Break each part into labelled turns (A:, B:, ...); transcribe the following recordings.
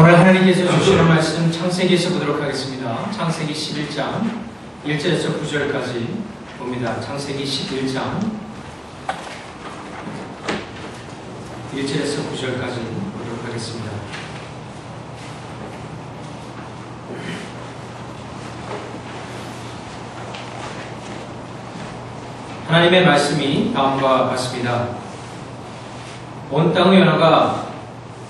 A: 오늘 하나님께서 주시는 말씀 창세기에서 보도록 하겠습니다. 창세기 11장 1절에서 9절까지 봅니다. 창세기 11장 1절에서 9절까지 보도록 하겠습니다. 하나님의 말씀이 다음과 같습니다. 온 땅의 연화가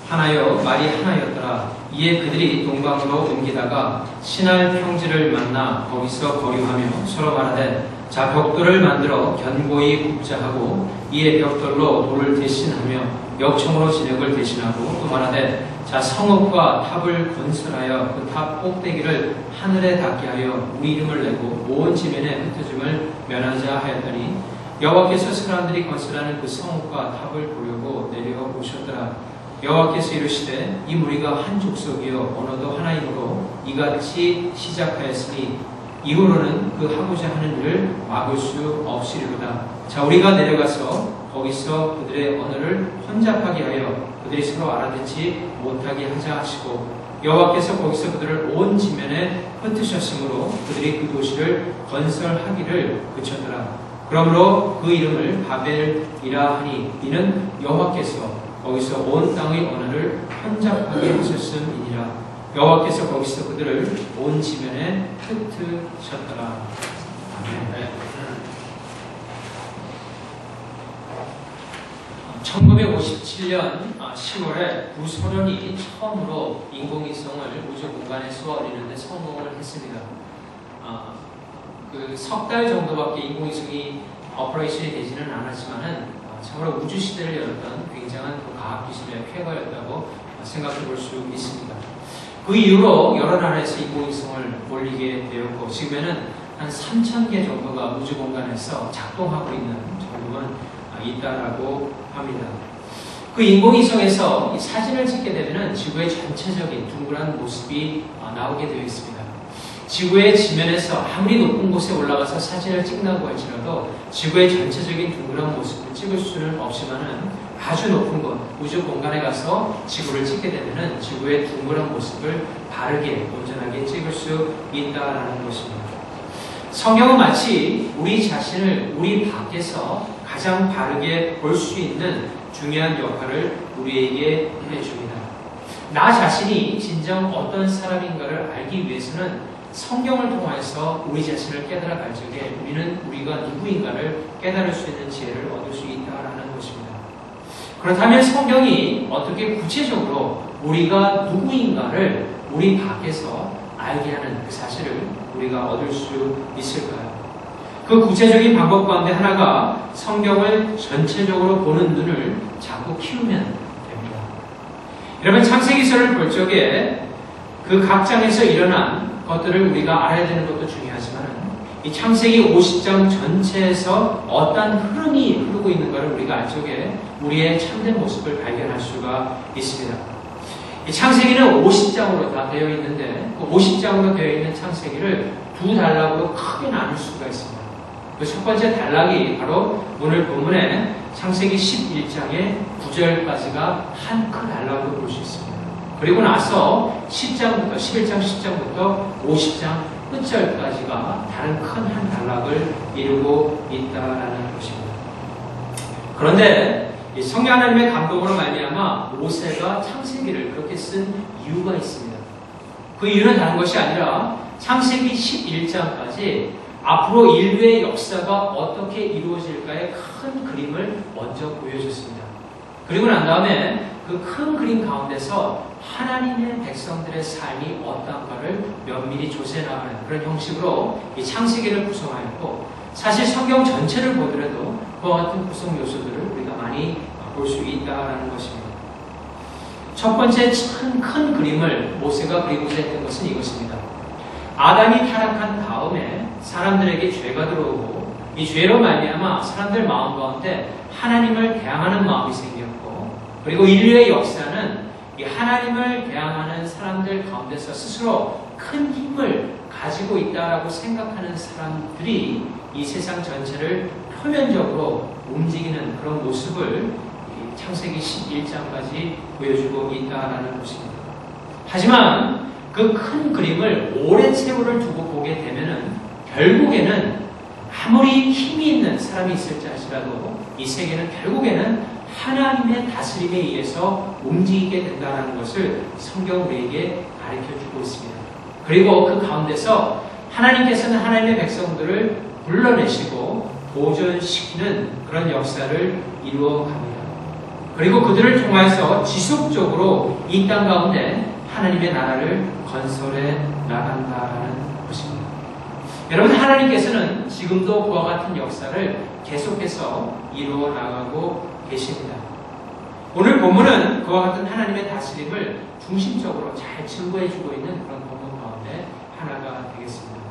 A: 하나여 말이 하나였더라. 이에 그들이 동방으로 옮기다가 시날 평지를 만나 거기서 거류하며 서로 말하되 자 벽돌을 만들어 견고히 굽자 하고 이에 벽돌로 돌을 대신하며 역청으로 진흙을 대신하고 또 말하되 자 성읍과 탑을 건설하여 그 탑 꼭대기를 하늘에 닿게 하여 우리 이름을 내고 온 지면에 흩어짐을 면하자 하였더니 여호와께서 사람들이 건설하는 그 성읍과 탑을 보려고 내려오셨더라. 여호와께서 이르시되 이 무리가 한 족속이요 언어도 하나이므로 이같이 시작하였으니 이후로는 그 하고자 하는 일을 막을 수 없으리로다. 자 우리가 내려가서 거기서 그들의 언어를 혼잡하게 하여 그들이 서로 알아듣지 못하게 하자 하시고 여호와께서 거기서 그들을 온 지면에 흩으셨으므로 그들이 그 도시를 건설하기를 그쳤더라. 그러므로 그 이름을 바벨이라 하니 이는 여호와께서 거기서 온 땅의 언어를 혼잡하게 하셨음이니라. 여호와께서 거기서 그들을 온 지면에 흩으셨더라. 아멘. 1957년 10월에 구소련이 처음으로 인공위성을 우주 공간에 쏘아올리는데 성공을 했습니다. 그 석 달 정도밖에 인공위성이 오퍼레이션이 되지는 않았지만은 참으로 우주 시대를 열었던 굉장한 그 과학 기술의 쾌거였다고 생각해 볼 수 있습니다. 그 이후로 여러 나라에서 인공위성을 올리게 되었고 지금에는 한 3,000개 정도가 우주 공간에서 작동하고 있는 정도는 있다라고 합니다. 그 인공위성에서 이 사진을 찍게 되면 지구의 전체적인 둥그란 모습이 나오게 되어 있습니다. 지구의 지면에서 아무리 높은 곳에 올라가서 사진을 찍는다고 할지라도 지구의 전체적인 둥그런 모습을 찍을 수는 없지만은 아주 높은 곳, 우주 공간에 가서 지구를 찍게 되면은 지구의 둥그런 모습을 바르게, 온전하게 찍을 수 있다라는 것입니다. 성경은 마치 우리 자신을 우리 밖에서 가장 바르게 볼 수 있는 중요한 역할을 우리에게 해줍니다. 나 자신이 진정 어떤 사람인가를 알기 위해서는 성경을 통해서 우리 자신을 깨달아갈 적에 우리는 우리가 누구인가를 깨달을 수 있는 지혜를 얻을 수 있다는 것입니다. 그렇다면 성경이 어떻게 구체적으로 우리가 누구인가를 우리 밖에서 알게 하는 그 사실을 우리가 얻을 수 있을까요? 그 구체적인 방법 가운데 하나가 성경을 전체적으로 보는 눈을 자꾸 키우면 됩니다. 여러분 창세기서를 볼 적에 그 각 장에서 일어난 것들을 우리가 알아야 되는 것도 중요하지만 이 창세기 50장 전체에서 어떤 흐름이 흐르고 있는가를 우리가 알 적에 우리의 참된 모습을 발견할 수가 있습니다. 이 창세기는 50장으로 다 되어 있는데 그 50장으로 되어 있는 창세기를 두 단락으로 크게 나눌 수가 있습니다. 그 첫 번째 단락이 바로 오늘 본문에 창세기 11장의 9절까지가 한 큰 단락으로 볼 수 있습니다. 그리고 나서 10장부터 11장 10장부터 50장 끝절까지가 다른 큰 한 단락을 이루고 있다라는 것입니다. 그런데 이 성령 하나님의 감동으로 말미암아 모세가 창세기를 그렇게 쓴 이유가 있습니다. 그 이유는 다른 것이 아니라 창세기 11장까지 앞으로 인류의 역사가 어떻게 이루어질까의 큰 그림을 먼저 보여줬습니다. 그리고 난 다음에 그 큰 그림 가운데서 하나님의 백성들의 삶이 어떤가를 면밀히 조사해 나가는 그런 형식으로 이 창세기를 구성하였고 사실 성경 전체를 보더라도 그와 같은 구성 요소들을 우리가 많이 볼 수 있다는 것입니다. 첫 번째 큰 그림을 모세가 그리고자 했던 것은 이것입니다. 아담이 타락한 다음에 사람들에게 죄가 들어오고 이 죄로 말미암아 사람들 마음 가운데 하나님을 대항하는 마음이 생겼고 그리고 인류의 역사는 이 하나님을 대항하는 사람들 가운데서 스스로 큰 힘을 가지고 있다라고 생각하는 사람들이 이 세상 전체를 표면적으로 움직이는 그런 모습을 창세기 11장까지 보여주고 있다라는 것입니다. 하지만 그 큰 그림을 오랜 세월을 두고 보게 되면은 결국에는 아무리 힘이 있는 사람이 있을지 할지라도 이 세계는 결국에는 하나님의 다스림에 의해서 움직이게 된다는 것을 성경 우리에게 가르쳐주고 있습니다. 그리고 그 가운데서 하나님께서는 하나님의 백성들을 불러내시고 보존시키는 그런 역사를 이루어 갑니다. 그리고 그들을 통해서 지속적으로 이 땅 가운데 하나님의 나라를 건설해 나간다라는 것입니다. 여러분, 하나님께서는 지금도 그와 같은 역사를 계속해서 이루어 나가고 계십니다. 오늘 본문은 그와 같은 하나님의 다스림을 중심적으로 잘 증거해주고 있는 그런 본문 가운데 하나가 되겠습니다.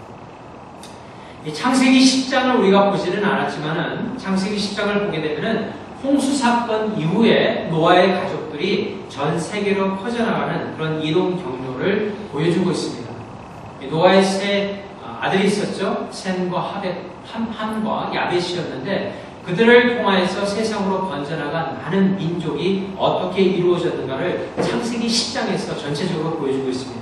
A: 이 창세기 10장을 우리가 보지는 않았지만은 창세기 10장을 보게 되면은 홍수 사건 이후에 노아의 가족들이 전 세계로 퍼져나가는 그런 이동 경로를 보여주고 있습니다. 노아의 세 아들이 있었죠. 셈과 함과 야벳이었는데 그들을 통하여서 세상으로 번져나간 많은 민족이 어떻게 이루어졌는가를 창세기 10장에서 전체적으로 보여주고 있습니다.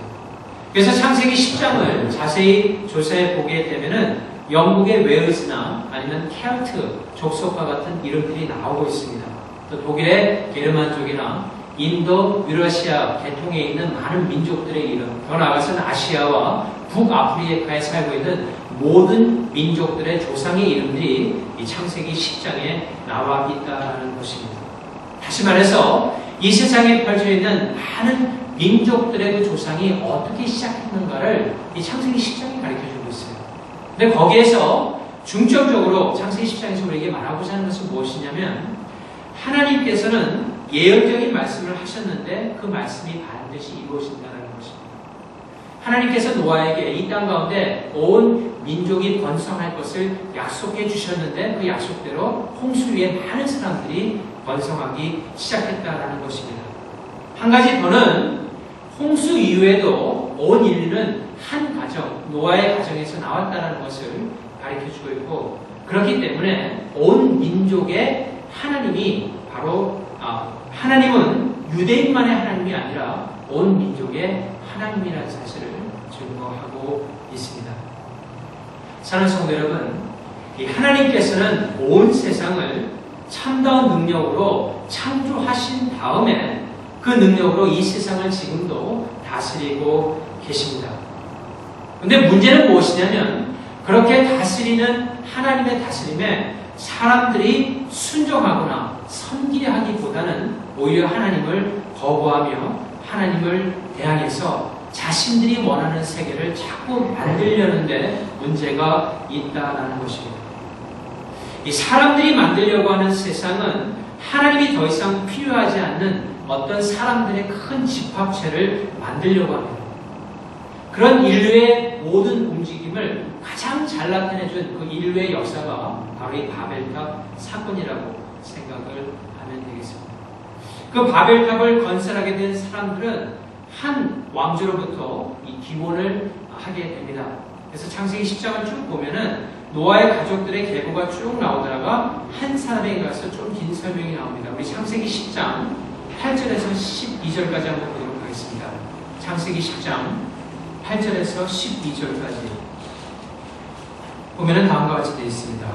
A: 그래서 창세기 10장을 자세히 조사해 보게 되면은 영국의 웨일스나 아니면 켈트 족속과 같은 이름들이 나오고 있습니다. 또 독일의 게르만족이나 인도, 유러시아 계통에 있는 많은 민족들의 이름, 더 나아가서는 아시아와 북아프리카에 살고 있는 모든 민족들의 조상의 이름들이 이 창세기 10장에 나와 있다는 것입니다. 다시 말해서 이 세상에 펼쳐 있는 많은 민족들의 그 조상이 어떻게 시작했는가를 이 창세기 10장이 가르쳐주고 있어요. 근데 거기에서 중점적으로 창세기 10장에서 우리에게 말하고자 하는 것은 무엇이냐면 하나님께서는 예언적인 말씀을 하셨는데 그 말씀이 반드시 이루어진다는 것입니다. 하나님께서 노아에게 이 땅 가운데 온 민족이 번성할 것을 약속해 주셨는데 그 약속대로 홍수 위에 많은 사람들이 번성하기 시작했다는 것입니다. 한 가지 더는 홍수 이후에도 온 인류는 한 가정, 노아의 가정에서 나왔다는 것을 가르쳐주고 있고 그렇기 때문에 온 민족의 하나님이 바로 하나님은 유대인만의 하나님이 아니라 온 민족의 하나님이라는 사실을 증거하고 있습니다. 사랑하는 성도 여러분, 이 하나님께서는 온 세상을 참다운 능력으로 창조하신 다음에 그 능력으로 이 세상을 지금도 다스리고 계십니다. 그런데 문제는 무엇이냐면 그렇게 다스리는 하나님의 다스림에 사람들이 순종하거나 섬기려 하기보다는 오히려 하나님을 거부하며 하나님을 대항해서 자신들이 원하는 세계를 자꾸 만들려는데 문제가 있다는 것입니다. 이 사람들이 만들려고 하는 세상은 하나님이 더 이상 필요하지 않는 어떤 사람들의 큰 집합체를 만들려고 합니다. 그런 인류의 모든 움직임을 가장 잘 나타내준 그 인류의 역사가 바로 이 바벨탑 사건이라고 생각을 하면 되겠습니다. 그 바벨탑을 건설하게 된 사람들은 한 왕조로부터 이 기원을 하게 됩니다. 그래서 창세기 10장을 쭉 보면은 노아의 가족들의 계보가 쭉 나오다가 한 사람에게 가서 좀 긴 설명이 나옵니다. 우리 창세기 10장 8절에서 12절까지 한번 보도록 하겠습니다. 창세기 10장 8절에서 12절까지 보면은 다음과 같이 되어 있습니다.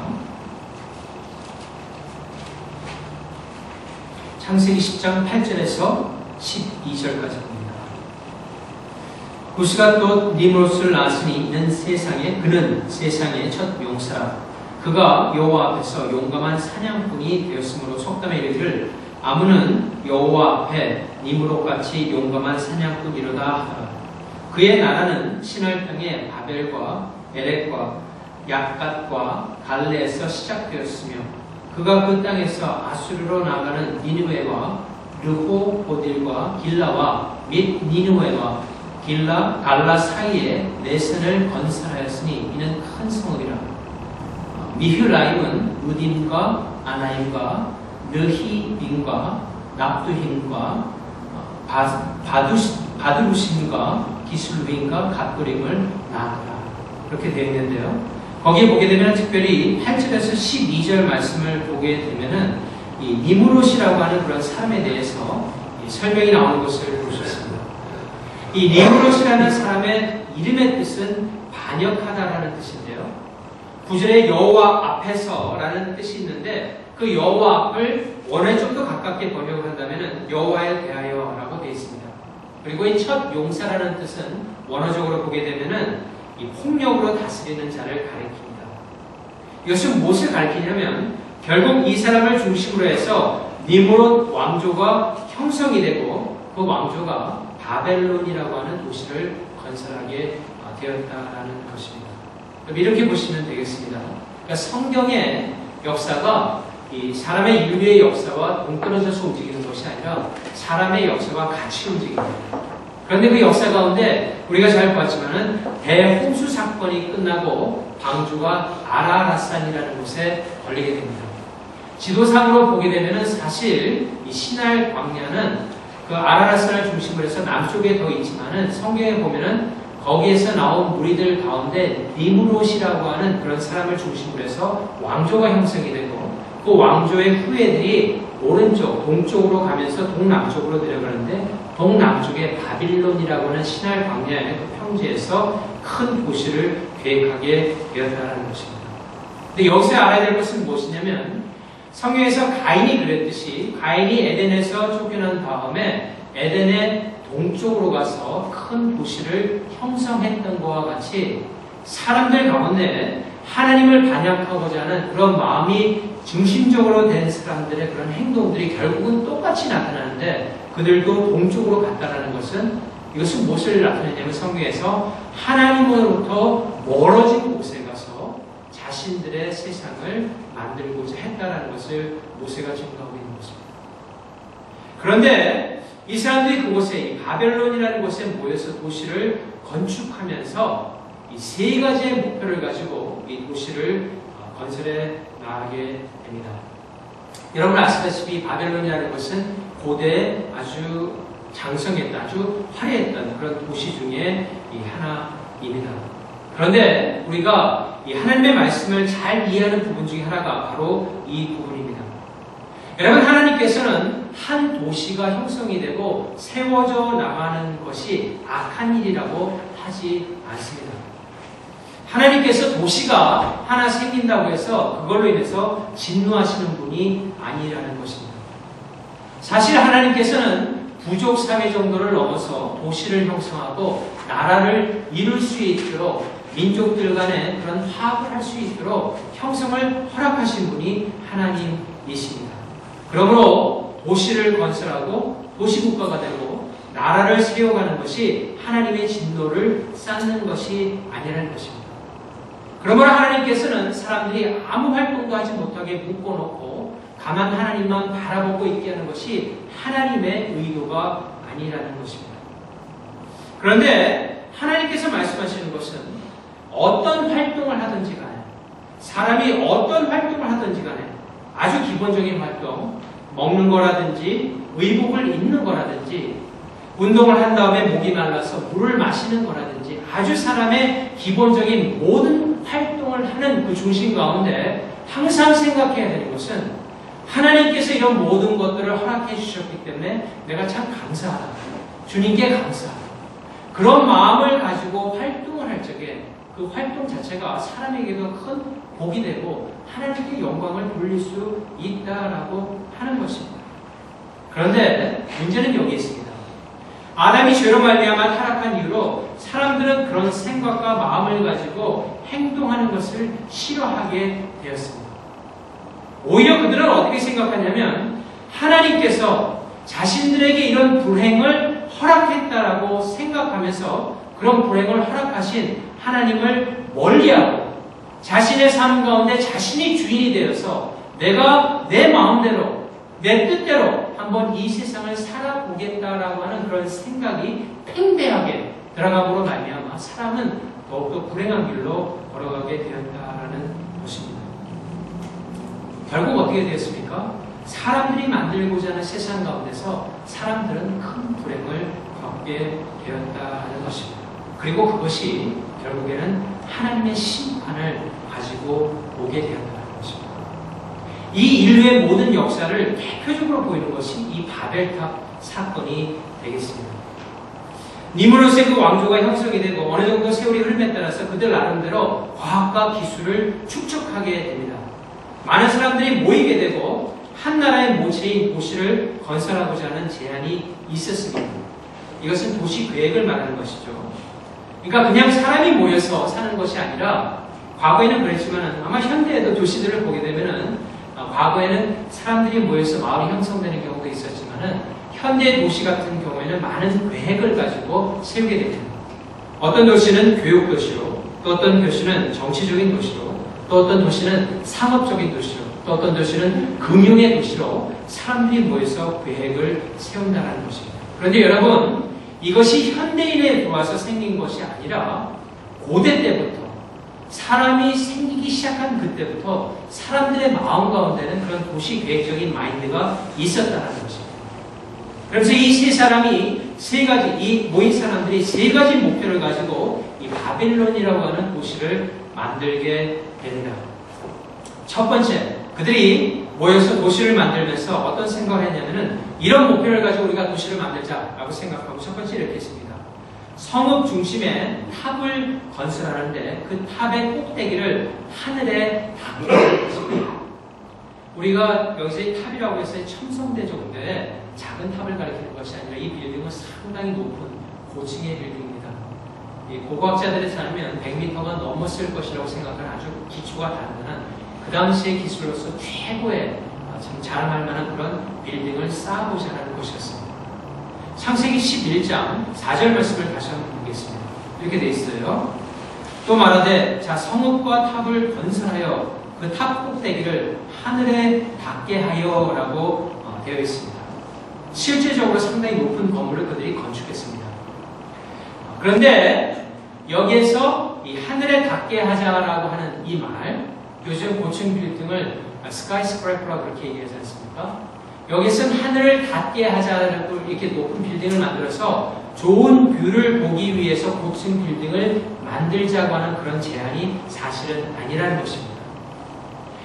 A: 창세기 10장 8절에서 12절까지 봅니다. 구스가 또 니므롯을 낳았으니 그는 세상의 첫 용사라. 그가 여호와 앞에서 용감한 사냥꾼이 되었으므로 속담에 이르기를 아무는 여호와 앞에 니므롯같이 용감한 사냥꾼이로다 하더라. 그의 나라는 시날 땅의 바벨과 에렉과 약갓과 갈레에서 시작되었으며 그가 그 땅에서 아수르로 나가는 니느웨와 르호보딜과 길라와 및 니느웨와 갈라 사이에 내선을 건설하였으니 이는 큰 성읍이라. 미휴라임은 우딘과 아나임과 느히빔과 납두힘과 바드루심과 기술빔과 갓도림을 낳았더라. 그렇게 되어 있는데요. 거기에 보게 되면 특별히 8절에서 12절 말씀을 보게 되면은 이 니므롯이라고 하는 그런 사람에 대해서 설명이 나오는 것을 보셨습니다. 이 니므롯이라는 사람의 이름의 뜻은 반역하다라는 뜻인데요. 구절에 여호와 앞에서라는 뜻이 있는데 그 여호와 앞을 원어에 좀 더 가깝게 번역을 한다면 여호와에 대하여라고 되어 있습니다. 그리고 이 첫 용사라는 뜻은 원어적으로 보게 되면은 이 폭력으로 다스리는 자를 가리킵니다. 이것은 무엇을 가리키냐면 결국 이 사람을 중심으로 해서 니므롯 왕조가 형성이 되고 그 왕조가 바벨론이라고 하는 도시를 건설하게 되었다라는 것입니다. 이렇게 보시면 되겠습니다. 그러니까 성경의 역사가 이 사람의 인류의 역사와 동떨어져서 움직이는 것이 아니라 사람의 역사와 같이 움직입니다. 그런데 그 역사 가운데 우리가 잘 봤지만은 대홍수 사건이 끝나고 방주가 아라라산이라는 곳에 걸리게 됩니다. 지도상으로 보게 되면은 사실 이 시날 광야는 그 아라라산을 중심으로 해서 남쪽에 더 있지만은 성경에 보면은 거기에서 나온 무리들 가운데 니므롯이라고 하는 그런 사람을 중심으로 해서 왕조가 형성이 되고 그 왕조의 후예들이 오른쪽, 동쪽으로 가면서 동남쪽으로 내려가는데 동남쪽에 바빌론이라고 하는 시날 광야의 그 평지에서 큰 도시를 계획하게 되었다는 것입니다. 근데 여기서 알아야 될 것은 무엇이냐면 성경에서 가인이 그랬듯이 가인이 에덴에서 쫓겨난 다음에 에덴의 동쪽으로 가서 큰 도시를 형성했던 것과 같이 사람들 가운데 하나님을 반역하고자 하는 그런 마음이 중심적으로 된 사람들의 그런 행동들이 결국은 똑같이 나타나는데 그들도 동쪽으로 갔다라는 것은 이것은 무엇을 나타내냐면 성경에서 하나님으로부터 멀어진 곳에 가서 자신들의 세상을 만들고자 했다라는 것을 모세가 증거하고 있는 것입니다. 그런데 이 사람들이 그곳에 이 바벨론이라는 곳에 모여서 도시를 건축하면서 이 세 가지의 목표를 가지고 이 도시를 건설해 나가게 됩니다. 여러분 아시다시피 바벨론이라는 것은 고대 아주 장성했던 아주 화려했던 그런 도시 중에 이 하나입니다. 그런데 우리가 이 하나님의 말씀을 잘 이해하는 부분 중에 하나가 바로 이 부분입니다. 여러분 하나님께서는 한 도시가 형성이 되고 세워져 나가는 것이 악한 일이라고 하지 않습니다. 하나님께서 도시가 하나 생긴다고 해서 그걸로 인해서 진노하시는 분이 아니라는 것입니다. 사실 하나님께서는 부족 사회 정도를 넘어서 도시를 형성하고 나라를 이룰 수 있도록 민족들 간에 그런 화합을 할 수 있도록 형성을 허락하신 분이 하나님이십니다. 그러므로 도시를 건설하고 도시국가가 되고 나라를 세워가는 것이 하나님의 진노를 쌓는 것이 아니라는 것입니다. 그러므로 하나님께서는 사람들이 아무 활동도 하지 못하게 묶어놓고 가만 하나님만 바라보고 있게 하는 것이 하나님의 의도가 아니라는 것입니다. 그런데 하나님께서 말씀하시는 것은 어떤 활동을 하든지 간에 사람이 어떤 활동을 하든지 간에 아주 기본적인 활동, 먹는 거라든지 의복을 입는 거라든지 운동을 한 다음에 목이 말라서 물을 마시는 거라든지 아주 사람의 기본적인 모든 활동을 하는 그 중심 가운데 항상 생각해야 되는 것은 하나님께서 이런 모든 것들을 허락해 주셨기 때문에 내가 참 감사하다. 주님께 감사하다. 그런 마음을 가지고 활동을 할 적에 그 활동 자체가 사람에게도 큰 복이 되고 하나님께 영광을 돌릴 수 있다라고 하는 것입니다. 그런데 문제는 여기 있습니다. 아담이 죄로 말미암아 타락한 이후로 사람들은 그런 생각과 마음을 가지고 행동하는 것을 싫어하게 되었습니다. 오히려 그들은 어떻게 생각하냐면 하나님께서 자신들에게 이런 불행을 허락했다라고 생각하면서 그런 불행을 허락하신 하나님을 멀리하고 자신의 삶 가운데 자신이 주인이 되어서 내가 내 마음대로 내 뜻대로 한번 이 세상을 살아보겠다라고 하는 그런 생각이 팽배하게 들어감으로 말미암아 사람은 더욱더 불행한 길로 걸어가게 되었다라는 것입니다. 결국 어떻게 되었습니까? 사람들이 만들고자 하는 세상 가운데서 사람들은 큰 불행을 겪게 되었다는 것입니다. 그리고 그것이 결국에는 하나님의 심판을 가지고 오게 되었다는 것입니다. 이 인류의 모든 역사를 대표적으로 보이는 것이 이 바벨탑 사건이 되겠습니다. 니무롯의 그 왕조가 형성이 되고 어느 정도 세월이 흐름에 따라서 그들 나름대로 과학과 기술을 축적하게 됩니다. 많은 사람들이 모이게 되고 한 나라의 모체인 도시를 건설하고자 하는 제안이 있었습니다. 이것은 도시 계획을 말하는 것이죠. 그러니까 그냥 사람이 모여서 사는 것이 아니라 과거에는 그랬지만 아마 현대에도 도시들을 보게 되면은 과거에는 사람들이 모여서 마을이 형성되는 경우도 있었지만은 현대 도시 같은 경우에는 많은 계획을 가지고 세우게 됩니다. 어떤 도시는 교육 도시로, 또 어떤 도시는 정치적인 도시로, 또 어떤 도시는 상업적인 도시로, 또 어떤 도시는 금융의 도시로 사람들이 모여서 계획을 세운다는 것입니다. 그런데 여러분, 이것이 현대인에 들어와서 생긴 것이 아니라 고대 때부터 사람이 생기기 시작한 그때부터 사람들의 마음 가운데는 그런 도시 계획적인 마인드가 있었다는 것입니다. 그래서 이 세 사람이 이 모인 사람들이 세 가지 목표를 가지고 이 바빌론이라고 하는 도시를 만들게 됩니다. 첫 번째, 그들이 모여서 도시를 만들면서 어떤 생각을 했냐면은 이런 목표를 가지고 우리가 도시를 만들자라고 생각하고 첫 번째 이렇게 했습니다. 성읍 중심에 탑을 건설하는데 그 탑의 꼭대기를 하늘에 닿게 했습니다. 우리가 여기서 이 탑이라고 해서 첨성대 정도의 작은 탑을 가리키는 것이 아니라 이 빌딩은 상당히 높은 고층의 빌딩입니다. 이 고고학자들에 따르면 100m가 넘었을 것이라고 생각하는 아주 기초가 단단한 그 당시의 기술로서 최고의 참 자랑할 만한 그런 빌딩을 쌓아보자 하는 것이었습니다. 창세기 11장 4절 말씀을 다시 한번 보겠습니다. 이렇게 되어 있어요. 또 말하되 자 성읍과 탑을 건설하여 그 탑 꼭대기를 하늘에 닿게 하여 라고 되어 있습니다. 실제적으로 상당히 높은 건물을 그들이 건축했습니다. 그런데 여기에서 이 하늘에 닿게 하자라고 하는 이 말, 요즘 고층 빌딩을 스카이스크래퍼라고 그렇게 얘기하지 않습니까? 여기서는 하늘을 닿게 하자라고 이렇게 높은 빌딩을 만들어서 좋은 뷰를 보기 위해서 고층 빌딩을 만들자고 하는 그런 제안이 사실은 아니라는 것입니다.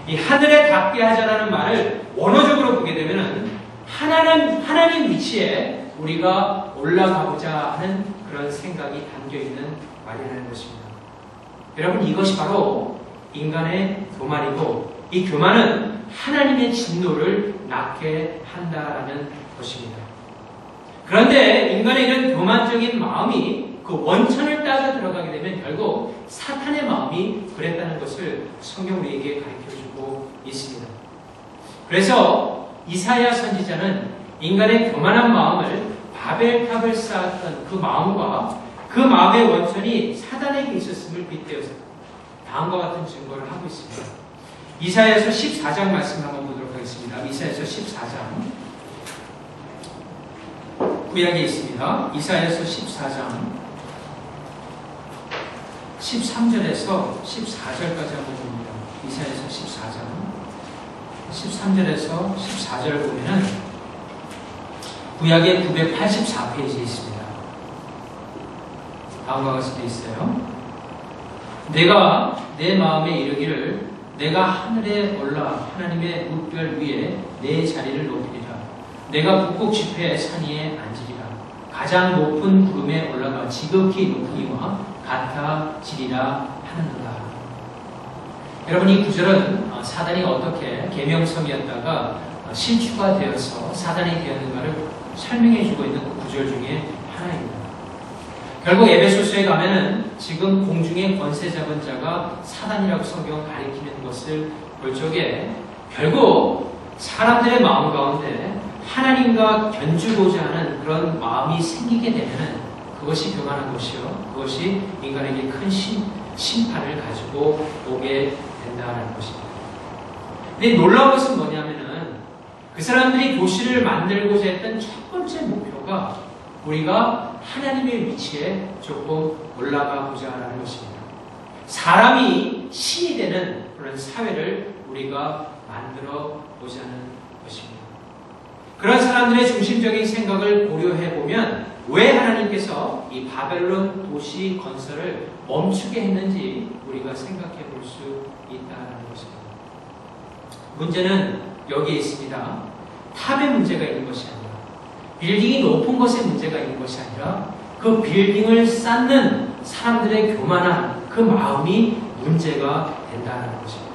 A: 이 하늘에 닿게 하자라는 말을 원어적으로 보게 되면은 하나님 위치에 우리가 올라가보자 하는 그런 생각이 담겨있는 말이라는 것입니다. 여러분, 이것이 바로 인간의 교만이고 이 교만은 하나님의 진노를 낳게 한다라는 것입니다. 그런데 인간의 이런 교만적인 마음이 그 원천을 따져 들어가게 되면 결국 사탄의 마음이 그랬다는 것을 성경 우리에게 가르쳐주고 있습니다. 그래서 이사야 선지자는 인간의 교만한 마음을 바벨탑을 쌓았던 그 마음과 그 마음의 원천이 사단에게 있었음을 빗대어서 다음과 같은 증거를 하고 있습니다. 이사야서 14장 말씀 한번 보도록 하겠습니다. 이사야서 14장 구약에 있습니다. 이사야서 14장 13절에서 14절까지 한번 봅니다. 이사야서 14장 13절에서 14절을 보면은 구약의 984페이지에 있습니다. 다음과 같이 되어 있어요. 내가 내 마음에 이르기를 내가 하늘에 올라 하나님의 뭇별 위에 내 자리를 높이리라. 내가 북극 지폐 산 위에 앉으리라. 가장 높은 구름에 올라가 지극히 높으니와 같아지리라 하는도다. 여러분, 이 구절은 사단이 어떻게 계명성이었다가 신추가 되어서 사단이 되었는가를 설명해주고 있는 그 구절 중에 하나입니다. 결국 에베소서에 가면은 지금 공중의 권세 잡은 자가 사단이라고 성경 가리키는 것을 볼 적에 결국 사람들의 마음 가운데 하나님과 견주고자 하는 그런 마음이 생기게 되면은 그것이 교만한 것이요, 그것이 인간에게 큰 심판을 가지고 오게 된다는 것입니다. 근데 놀라운 것은 뭐냐면은 그 사람들이 도시를 만들고자 했던 첫 번째 목표가 우리가 하나님의 위치에 조금 올라가고자 하는 것입니다. 사람이 신이 되는 그런 사회를 우리가 만들어 보자는 것입니다. 그런 사람들의 중심적인 생각을 고려해보면 왜 하나님께서 이 바벨론 도시 건설을 멈추게 했는지 우리가 생각해 볼 수 있다는 것입니다. 문제는 여기에 있습니다. 탑의 문제가 있는 것이 아니라 빌딩이 높은 것에 문제가 있는 것이 아니라 그 빌딩을 쌓는 사람들의 교만한 그 마음이 문제가 된다는 것입니다.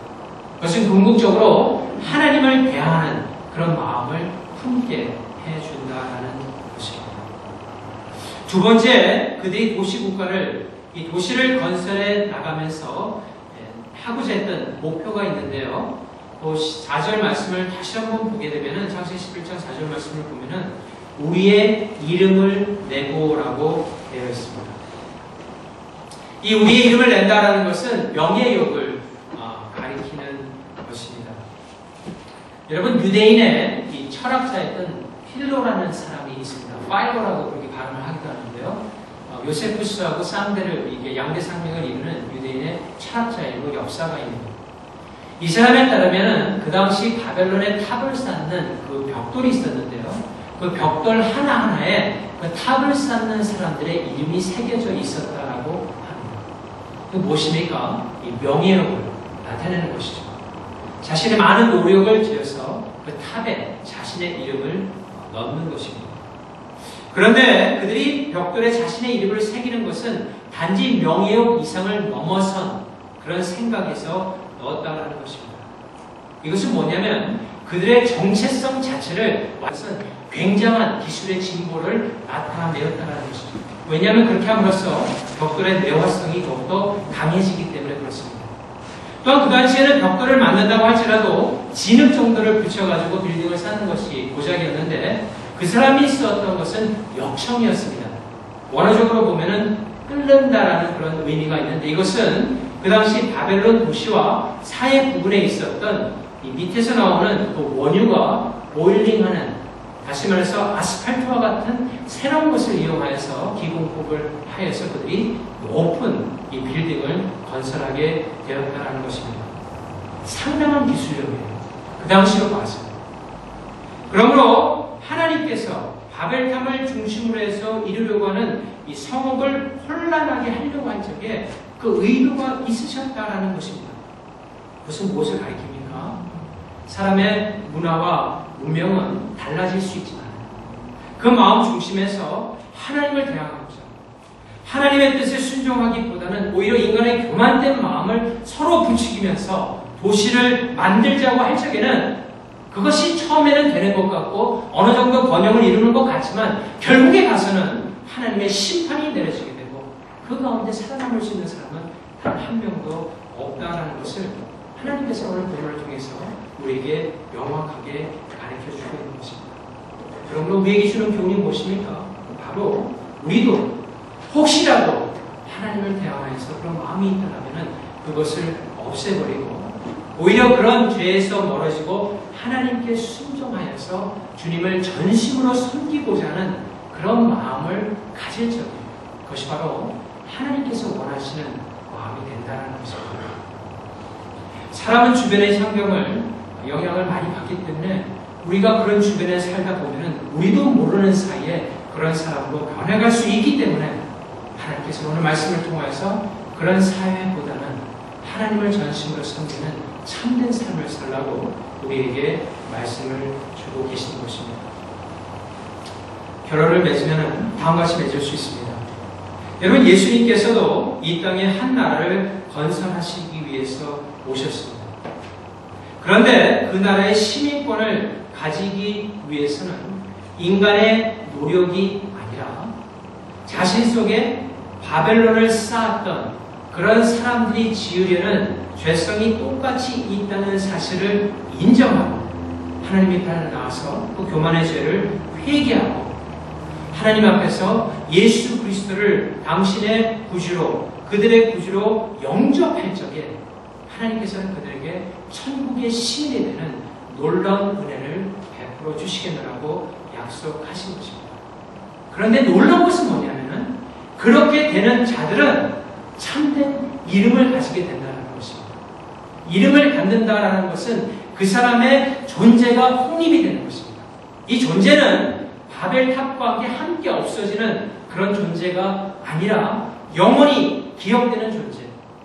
A: 그것은 궁극적으로 하나님을 대하는 그런 마음을 품게 해준다는 것입니다. 두 번째, 그들이 도시국가를, 이 도시를 건설해 나가면서 하고자 했던 목표가 있는데요. 4절 말씀을 다시 한번 보게 되면은 창세기 11장 4절 말씀을 보면은 우리의 이름을 내고라고 되어 있습니다. 이 우리의 이름을 낸다라는 것은 명예욕을 가리키는 것입니다. 여러분, 유대인의 이 철학자였던 필로라는 사람이 있습니다. 파이로라고 그렇게 발음을 하기도 하는데요. 요세푸스하고 쌍대를, 이게 양대산맥을 이루는 유대인의 철학자이고 역사가입니다. 이 사람에 따르면 그 당시 바벨론의 탑을 쌓는 그 벽돌이 있었는데요. 그 벽돌 하나하나에 그 탑을 쌓는 사람들의 이름이 새겨져 있었다라고 합니다. 그 무엇입니까? 이 명예욕을 나타내는 것이죠. 자신의 많은 노력을 지어서 그 탑에 자신의 이름을 넣는 것입니다. 그런데 그들이 벽돌에 자신의 이름을 새기는 것은 단지 명예욕 이상을 넘어선 그런 생각에서 넣었다는 것입니다. 이것은 뭐냐면 그들의 정체성 자체를 완전 굉장한 기술의 진보를 나타내었다는 것이죠. 왜냐하면 그렇게 함으로써 벽돌의 내화성이 더욱더 강해지기 때문에 그렇습니다. 또한 그 당시에는 벽돌을 만든다고 할지라도 진흙 정도를 붙여가지고 빌딩을 쌓는 것이 고작이었는데 그 사람이 썼던 것은 역청이었습니다. 원어적으로 보면은 끓는다라는 그런 의미가 있는데 이것은 그 당시 바벨론 도시와 사해 부근에 있었던 이 밑에서 나오는 그 원유가 보일링하는, 다시 말해서 아스팔트와 같은 새로운 것을 이용하여서 기공법을 하여서 그들이 높은 이 빌딩을 건설하게 되었다는 것입니다. 상당한 기술력이에요. 그 당시로 봐서. 그러므로 하나님께서 바벨탑을 중심으로 해서 이루려고 하는 이 성읍을 혼란하게 하려고 할 적에 그 의도가 있으셨다라는 것입니다. 그것은 무엇을 가리킵니까? 사람의 문화와 운명은 달라질 수 있지만 그 마음 중심에서 하나님을 대항하고자 하나님의 뜻에 순종하기보다는 오히려 인간의 교만된 마음을 서로 부추기면서 도시를 만들자고 할 적에는 그것이 처음에는 되는 것 같고 어느 정도 번영을 이루는 것 같지만 결국에 가서는 하나님의 심판이 내려지게 되고 그 가운데 살아남을 수 있는 사람은 단 한 명도 없다는 것을 하나님께서 오늘 본문을 통해서 우리에게 명확하게 가르쳐주고 있는 것입니다. 그러므로 우리에게 주는 교훈이 무엇입니까? 바로 우리도 혹시라도 하나님을 대하여서 그런 마음이 있다면 그것을 없애버리고 오히려 그런 죄에서 멀어지고 하나님께 순종하여서 주님을 전심으로 섬기고자 하는 그런 마음을 가질 적에 그것이 바로 하나님께서 원하시는 마음이 된다는 것입니다. 사람은 주변의 환경을 영향을 많이 받기 때문에 우리가 그런 주변에 살다 보면 우리도 모르는 사이에 그런 사람으로 변해갈 수 있기 때문에 하나님께서 오늘 말씀을 통해서 그런 사회보다는 하나님을 전심으로 섬기는 참된 삶을 살라고 우리에게 말씀을 주고 계시는 것입니다. 결혼을 맺으면 다음과 같이 맺을 수 있습니다. 여러분, 예수님께서도 이 땅에 한 나라를 건설하시기 위해서 오셨습니다. 그런데 그 나라의 시민권을 가지기 위해서는 인간의 노력이 아니라 자신 속에 바벨론을 쌓았던 그런 사람들이 지으려는 죄성이 똑같이 있다는 사실을 인정하고 하나님 앞에 나와서 그 교만의 죄를 회개하고 하나님 앞에서 예수 그리스도를 당신의 구주로 그들의 구주로 영접할 적에 하나님께서는 그들에게 천국의 시민이 되는 놀라운 은혜를 베풀어 주시겠노라고 약속하신 것입니다. 그런데 놀라운 것은 뭐냐면은 그렇게 되는 자들은 참된 이름을 가지게 된다는 것입니다. 이름을 갖는다라는 것은 그 사람의 존재가 확립이 되는 것입니다. 이 존재는 바벨탑과 함께 없어지는 그런 존재가 아니라 영원히 기억되는 존재.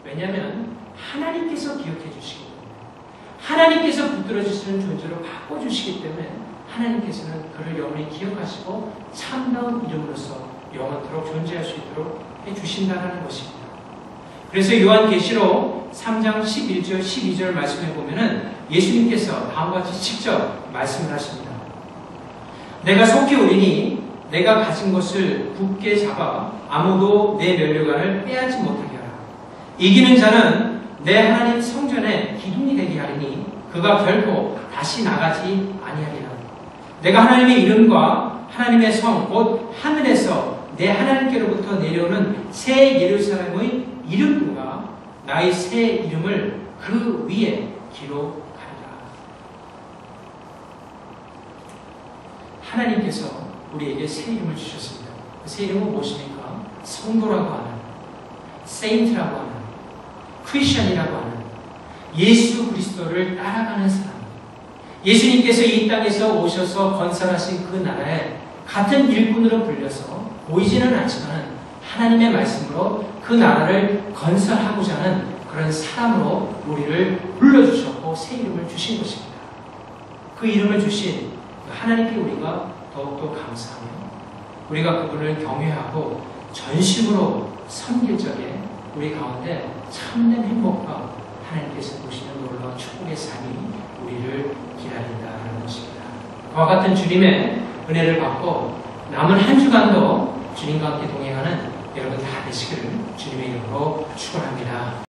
A: 왜냐하면 하나님께서 기억해 주시기 때문에 하나님께서 붙들어 주시는 존재로 바꿔주시기 때문에 하나님께서는 그를 영원히 기억하시고 참다운 이름으로서 영원토록 존재할 수 있도록 해주신다는 것입니다. 그래서 요한계시록 3장 11절, 12절 말씀해 보면은 예수님께서 다음과 같이 직접 말씀을 하십니다. 내가 속히 오리니 내가 가진 것을 굳게 잡아 아무도 내 면류관을 빼앗지 못하게 하라. 이기는 자는 내 하나님 성전의 기둥이 되게 하리니 그가 결코 다시 나가지 아니하리라. 내가 하나님의 이름과 하나님의 성 곧 하늘에서 내 하나님께로부터 내려오는 새 예루살렘의 이름과 나의 새 이름을 그 위에 기록하리라. 하나님께서 우리에게 새 이름을 주셨습니다. 그 새 이름은 무엇입니까? 성도라고 하는, 세인트라고 하는, 크리스천이라고 하는, 예수 그리스도를 따라가는 사람. 예수님께서 이 땅에서 오셔서 건설하신 그 나라에 같은 일꾼으로 불려서 보이지는 않지만 하나님의 말씀으로 그 나라를 건설하고자 하는 그런 사람으로 우리를 불러주셨고 새 이름을 주신 것입니다. 그 이름을 주신 하나님께 우리가 더욱더 감사하며 우리가 그분을 경외하고 전심으로 섬길 적에 우리 가운데 참된 행복과 하나님께서 보시는 놀라운 축복의 삶이 우리를 기다린다는 것입니다. 그와 같은 주님의 은혜를 받고 남은 한 주간도 주님과 함께 동행하는 여러분 다 되시기를 주님의 이름으로 축원합니다.